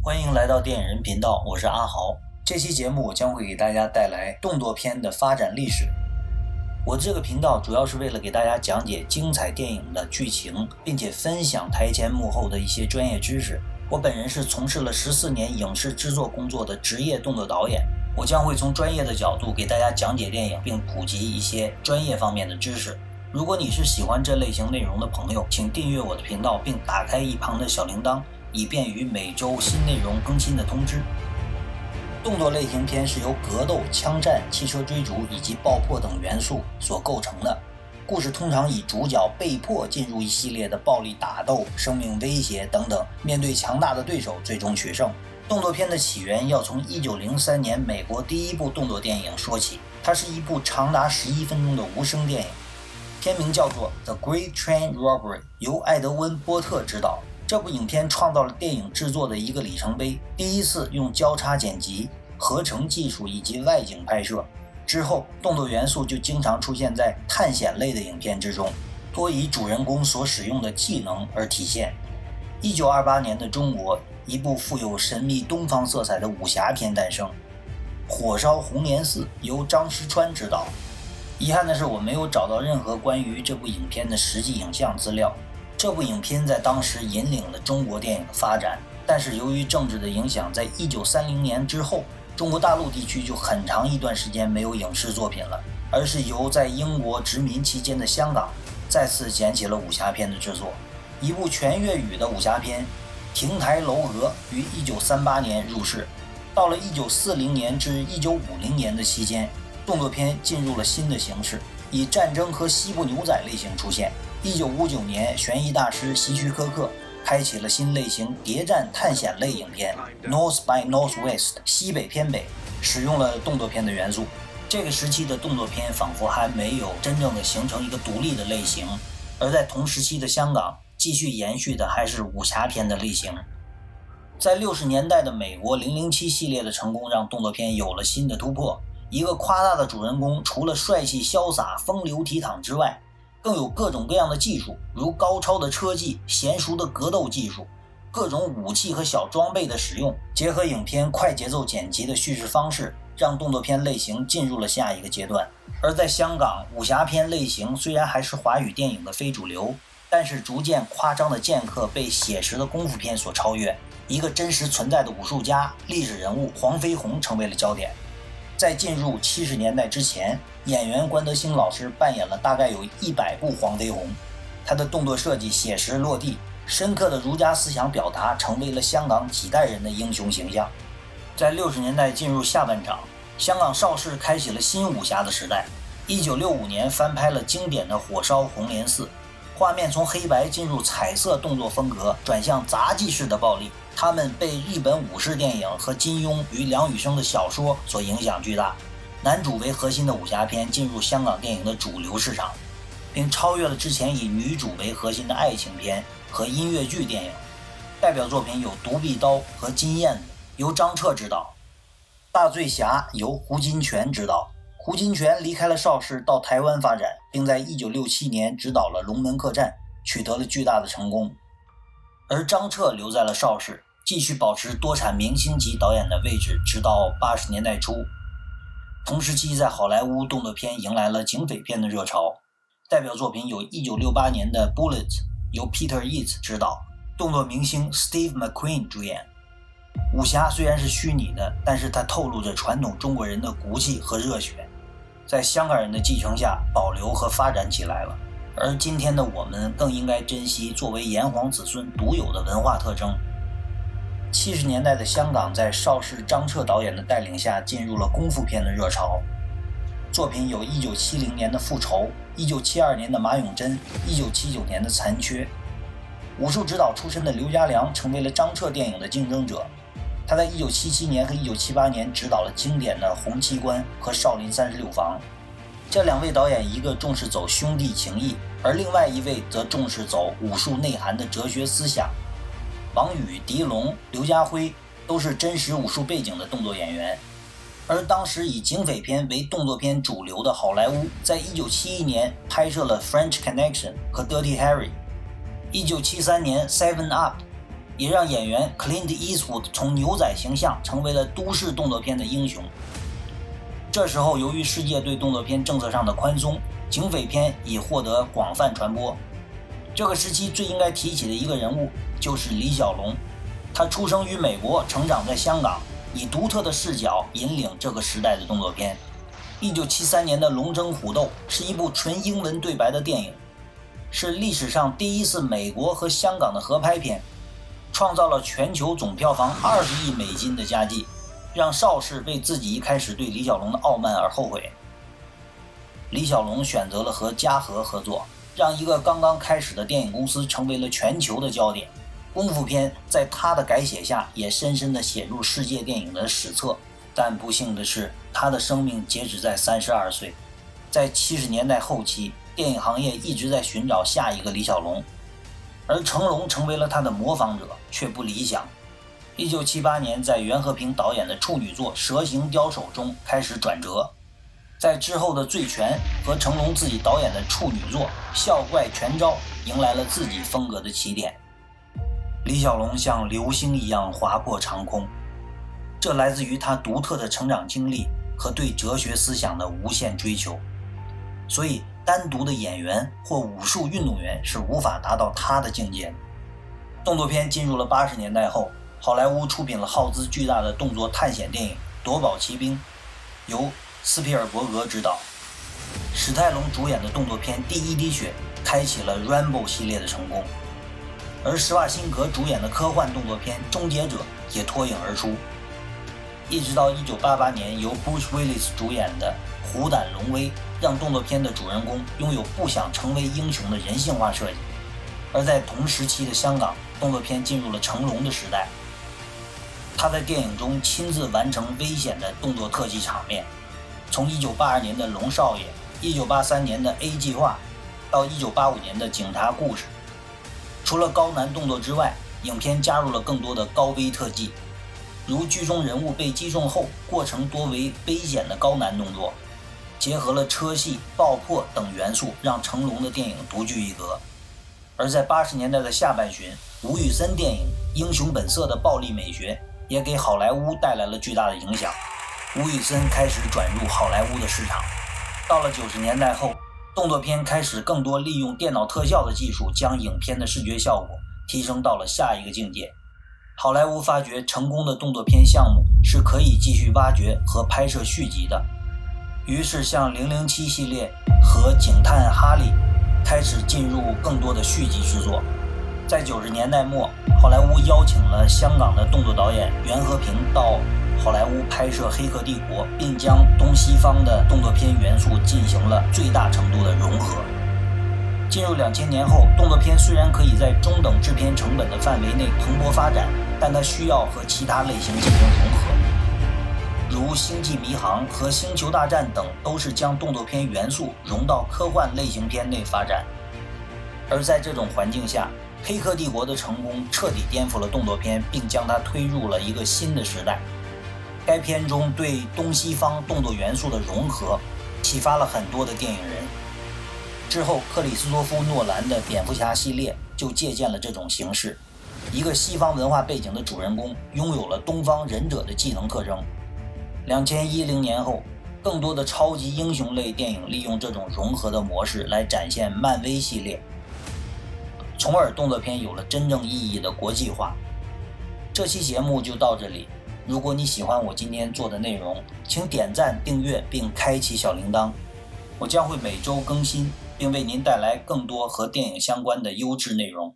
欢迎来到电影人频道，我是阿豪。这期节目我将会给大家带来动作片的发展历史。我这个频道主要是为了给大家讲解精彩电影的剧情，并且分享台前幕后的一些专业知识。我本人是从事了14年影视制作工作的职业动作导演，我将会从专业的角度给大家讲解电影，并普及一些专业方面的知识。如果你是喜欢这类型内容的朋友，请订阅我的频道，并打开一旁的小铃铛，以便于每周新内容更新的通知。动作类型片是由格斗、枪战、汽车追逐以及爆破等元素所构成的。故事通常以主角被迫进入一系列的暴力打斗、生命威胁等等，面对强大的对手最终取胜。动作片的起源要从1903年美国第一部动作电影说起，它是一部长达11分钟的无声电影，片名叫做 The Great Train Robbery， 由艾德温·波特执导。这部影片创造了电影制作的一个里程碑，第一次用交叉剪辑、合成技术以及外景拍摄。之后，动作元素就经常出现在探险类的影片之中，多以主人公所使用的技能而体现。1928年的中国，一部富有神秘东方色彩的武侠片诞生，《火烧红莲寺》由张石川执导。遗憾的是，我没有找到任何关于这部影片的实际影像资料。这部影片在当时引领了中国电影的发展，但是由于政治的影响，在1930年之后，中国大陆地区就很长一段时间没有影视作品了，而是由在英国殖民期间的香港再次捡起了武侠片的制作。一部全粤语的武侠片《亭台楼阁》于1938年入市。到了1940年至1950年的期间，动作片进入了新的形式，以战争和西部牛仔类型出现。1959年，悬疑大师希区柯克开启了新类型谍战探险类影片 North by Northwest 西北偏北，使用了动作片的元素。这个时期的动作片仿佛还没有真正的形成一个独立的类型，而在同时期的香港继续延续的还是武侠片的类型。在60年代的美国007系列的成功让动作片有了新的突破，一个夸大的主人公除了帅气潇洒风流倜傥之外，更有各种各样的技术，如高超的车技、娴熟的格斗技术、各种武器和小装备的使用，结合影片快节奏剪辑的叙事方式，让动作片类型进入了下一个阶段。而在香港，武侠片类型虽然还是华语电影的非主流，但是逐渐夸张的剑客被写实的功夫片所超越，一个真实存在的武术家、历史人物黄飞鸿成为了焦点。在进入70年代之前，演员关德兴老师扮演了大概有100部黄飞鸿，他的动作设计写实落地，深刻的儒家思想表达成为了香港几代人的英雄形象。在60年代进入下半场，香港邵氏开启了新武侠的时代。1965年翻拍了经典的《火烧红莲寺》，画面从黑白进入彩色动作风格，转向杂技式的暴力。他们被日本武士电影和金庸与梁羽生的小说所影响巨大，男主为核心的武侠片进入香港电影的主流市场，并超越了之前以女主为核心的爱情片和音乐剧电影。代表作品有《独臂刀》和《金燕子》，由张彻执导；《大醉侠》由胡金铨执导。胡金铨离开了邵氏到台湾发展，并在1967年执导了《龙门客栈》，取得了巨大的成功。而张彻留在了邵氏，继续保持多产明星级导演的位置，直到80年代初。同时期在好莱坞动作片迎来了警匪片的热潮，代表作品有1968年的《Bullet》，由 Peter Yates 执导，动作明星 Steve McQueen 主演。武侠虽然是虚拟的，但是它透露着传统中国人的骨气和热血，在香港人的继承下保留和发展起来了。而今天的我们更应该珍惜作为炎黄子孙独有的文化特征。70年代的香港在邵氏张彻导演的带领下进入了功夫片的热潮，作品有1970年的《复仇》，1972年的《马永贞》，1979年的《残缺》。武术指导出身的刘家良成为了张彻电影的竞争者，他在1977年和1978年执导了经典的《洪七官》和《少林36房》。这两位导演，一个重视走兄弟情谊，而另外一位则重视走武术内涵的哲学思想。王宇、狄龙、刘家辉都是真实武术背景的动作演员。而当时以警匪片为动作片主流的好莱坞，在1971年拍摄了《French Connection》和《Dirty Harry》，1973年《Seven Up》也让演员 Clint Eastwood 从牛仔形象成为了都市动作片的英雄。这时候，由于世界对动作片政策上的宽松，警匪片已获得广泛传播。这个时期最应该提起的一个人物就是李小龙，他出生于美国，成长在香港，以独特的视角引领这个时代的动作片。1973年的《龙争虎斗》是一部纯英文对白的电影，是历史上第一次美国和香港的合拍片，创造了全球总票房20亿美金的佳绩，让邵氏为自己一开始对李小龙的傲慢而后悔。李小龙选择了和嘉禾合作，让一个刚刚开始的电影公司成为了全球的焦点。功夫片在他的改写下也深深地写入世界电影的史册，但不幸的是，他的生命截止在32岁。在70年代后期，电影行业一直在寻找下一个李小龙，而成龙成为了他的模仿者，却不理想。1978年，在袁和平导演的处女作《蛇形刁手》中开始转折，在之后的《醉拳》和成龙自己导演的处女作《笑怪拳招》迎来了自己风格的起点。李小龙像流星一样划破长空，这来自于他独特的成长经历和对哲学思想的无限追求，所以单独的演员或武术运动员是无法达到他的境界的。动作片进入了80年代后，好莱坞出品了耗资巨大的动作探险电影《夺宝奇兵》，由斯皮尔伯格执导，史泰龙主演的动作片《第一滴血》开启了 Rambo 系列的成功，而施瓦辛格主演的科幻动作片《终结者》也脱颖而出。一直到1988年由 Bruce Willis 主演的《虎胆龙威》，让动作片的主人公拥有不想成为英雄的人性化设计。而在同时期的香港，动作片进入了成龙的时代，他在电影中亲自完成危险的动作特技场面，从1982年的《龙少爷》、1983年的《A 计划》到1985年的《警察故事》。除了高难动作之外，影片加入了更多的高危特技，如剧中人物被击中后过程多为危险的高难动作，结合了车戏、爆破等元素，让成龙的电影独具一格。而在80年代的下半旬，吴宇森电影《英雄本色》的暴力美学也给好莱坞带来了巨大的影响，吴宇森开始转入好莱坞的市场。到了90年代后，动作片开始更多利用电脑特效的技术，将影片的视觉效果提升到了下一个境界。好莱坞发觉成功的动作片项目是可以继续挖掘和拍摄续集的，于是像007系列和警探哈利开始进入更多的续集制作。在90年代末，好莱坞邀请了香港的动作导演袁和平到好莱坞拍摄《黑客帝国》，并将东西方的动作片元素进行了最大程度的融合。进入2000年后，动作片虽然可以在中等制片成本的范围内蓬勃发展，但它需要和其他类型进行融合，如《星际迷航》和《星球大战》等都是将动作片元素融到科幻类型片内发展。而在这种环境下，《黑客帝国》的成功彻底颠覆了动作片，并将它推入了一个新的时代。该片中对东西方动作元素的融合，启发了很多的电影人。之后，克里斯托夫·诺兰的蝙蝠侠系列就借鉴了这种形式，一个西方文化背景的主人公拥有了东方忍者的技能特征。2010年后，更多的超级英雄类电影利用这种融合的模式来展现漫威系列，从而动作片有了真正意义的国际化。这期节目就到这里，如果你喜欢我今天做的内容，请点赞、订阅并开启小铃铛，我将会每周更新，并为您带来更多和电影相关的优质内容。